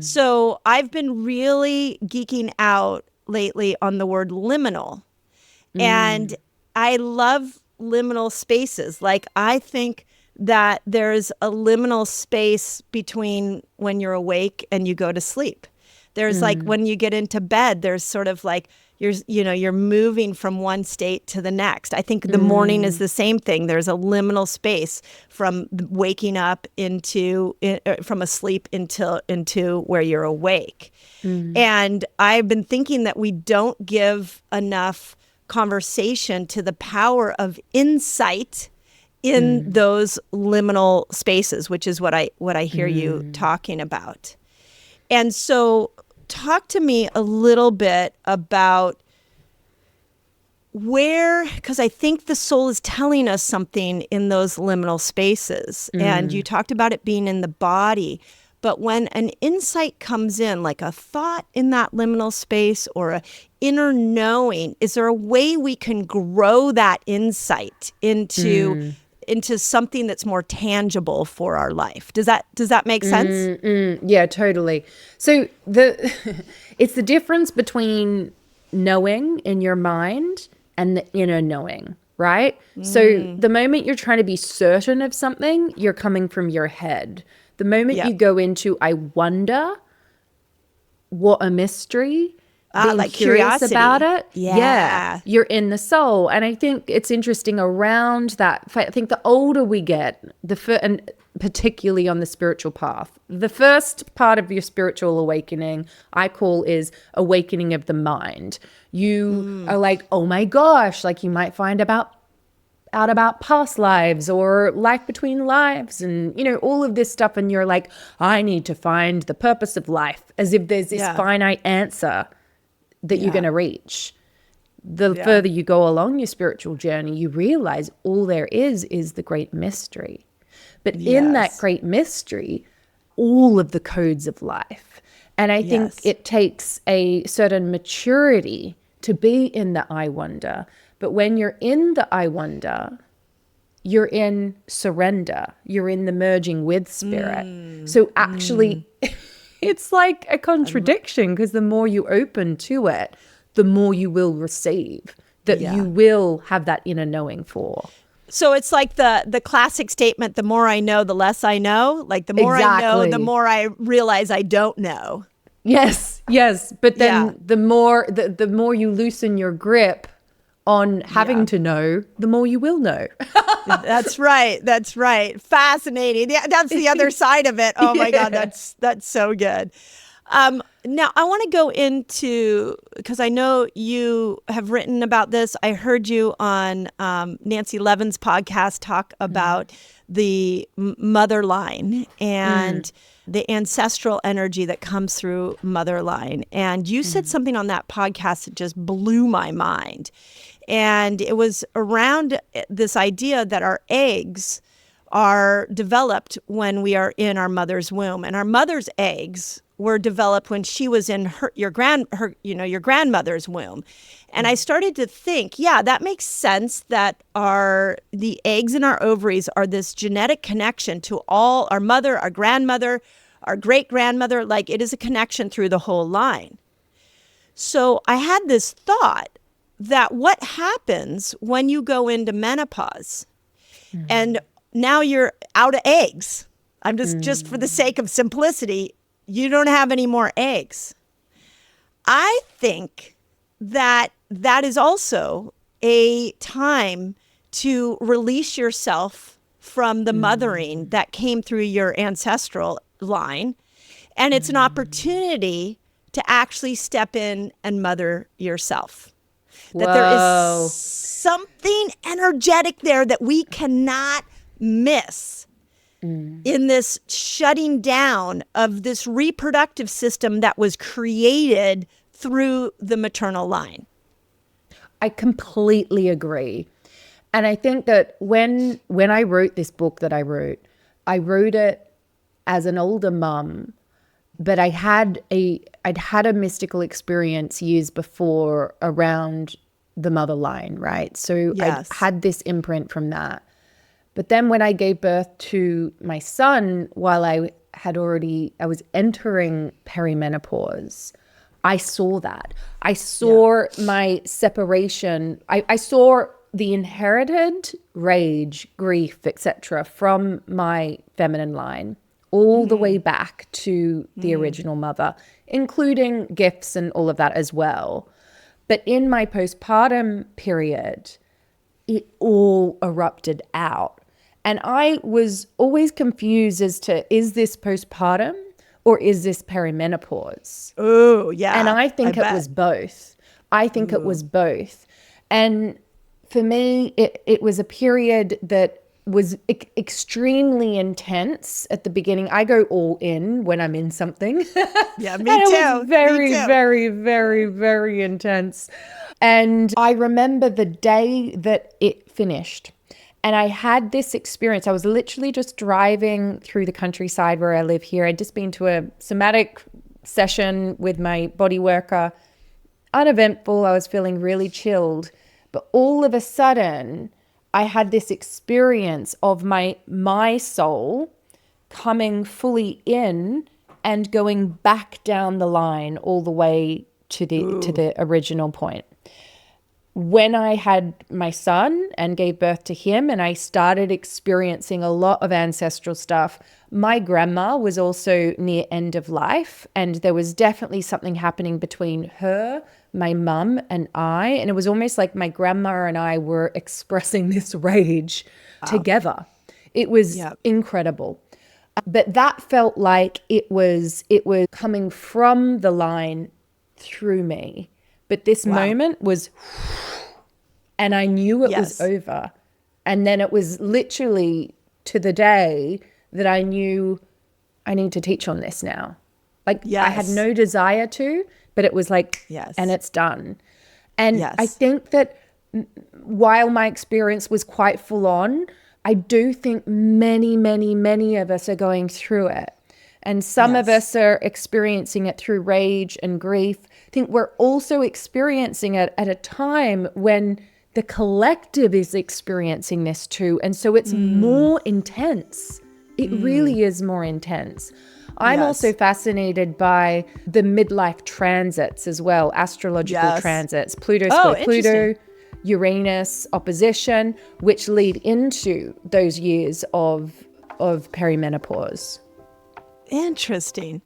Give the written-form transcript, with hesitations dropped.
So I've been really geeking out lately on the word liminal. And I love liminal spaces. Like, I think that there's a liminal space between when you're awake and you go to sleep. There's like when you get into bed, there's sort of like you're moving from one state to the next. I think the morning is the same thing. There's a liminal space from waking up from asleep into where you're awake. And I've been thinking that we don't give enough conversation to the power of insight in those liminal spaces, which is what I hear you talking about. And so talk to me a little bit about because I think the soul is telling us something in those liminal spaces. And you talked about it being in the body. But when an insight comes in, like a thought in that liminal space or a inner knowing, is there a way we can grow that insight into something that's more tangible for our life? Does that make sense? Yeah, totally. So it's the difference between knowing in your mind and the inner knowing, right? So the moment you're trying to be certain of something, you're coming from your head. The moment you go into, I wonder, what a mystery, being like curious curiosity about it. Yeah. You're in the soul. And I think it's interesting around that. I think the older we get, and particularly on the spiritual path, the first part of your spiritual awakening, I call, is awakening of the mind. You are like, oh my gosh, like you might find out about past lives or life between lives and, all of this stuff. And you're like, I need to find the purpose of life, as if there's this finite answer that you're going to reach. The further you go along your spiritual journey, you realize all there is the great mystery. But in that great mystery, all of the codes of life. And I think it takes a certain maturity to be in the I wonder. But when you're in the I wonder, you're in surrender. You're in the merging with spirit. So actually, it's like a contradiction, because the more you open to it, the more you will receive, that you will have that inner knowing for. So it's like the classic statement, the more I know, the less I know. Like the more I know, the more I realize I don't know. Yes. But then the more you loosen your grip on having to know, the more you will know. That's right. Fascinating. Yeah, that's the other side of it. Oh my God, that's so good. Now I want to go into, because I know you have written about this. I heard you on Nancy Levin's podcast talk about the mother line and the ancestral energy that comes through mother line. And you said something on that podcast that just blew my mind. And it was around this idea that our eggs are developed when we are in our mother's womb, and our mother's eggs were developed when she was in your grandmother's womb. And I started to think, that makes sense, that the eggs in our ovaries are this genetic connection to all our mother, our grandmother, our great grandmother. Like, it is a connection through the whole line. So I had this thought that what happens when you go into menopause and now you're out of eggs. I'm just for the sake of simplicity, you don't have any more eggs. I think that is also a time to release yourself from the mothering that came through your ancestral line. And it's an opportunity to actually step in and mother yourself. That there is something energetic there that we cannot miss in this shutting down of this reproductive system that was created through the maternal line. I completely agree. And I think that when I wrote this book that I wrote it as an older mum, but I'd had a mystical experience years before around the mother line, right? So I had this imprint from that. But then when I gave birth to my son, while I was entering perimenopause, I saw that. I saw my separation. I saw the inherited rage, grief, etc. from my feminine line all the way back to the original mother, including gifts and all of that as well. But in my postpartum period, it all erupted out. And I was always confused as to, is this postpartum or is this perimenopause? Oh, yeah. And I think it was both. I think it was both. And for me, it was a period that was extremely intense at the beginning. I go all in when I'm in something. Yeah, me And too. it was very, Me too. very, very, very intense. And I remember the day that it finished. And I had this experience. I was literally just driving through the countryside where I live here. I'd just been to a somatic session with my body worker. Uneventful. I was feeling really chilled. But all of a sudden, I had this experience of my soul coming fully in and going back down the line all the way to the original point. When I had my son and gave birth to him and I started experiencing a lot of ancestral stuff, my grandma was also near end of life, and there was definitely something happening between her, my mum, and I. And it was almost like my grandma and I were expressing this rage together. It was incredible. But that felt like it was coming from the line through me. But this moment was, and I knew it was over. And then it was literally to the day that I knew I need to teach on this now. Like I had no desire to, but it was like, and it's done. And I think that while my experience was quite full on, I do think many, many, many of us are going through it. And some of us are experiencing it through rage and grief. I think we're also experiencing it at a time when the collective is experiencing this too. And so it's more intense. It really is more intense. I'm also fascinated by the midlife transits as well, astrological transits, Pluto square Pluto, Uranus opposition, which lead into those years of perimenopause. Interesting.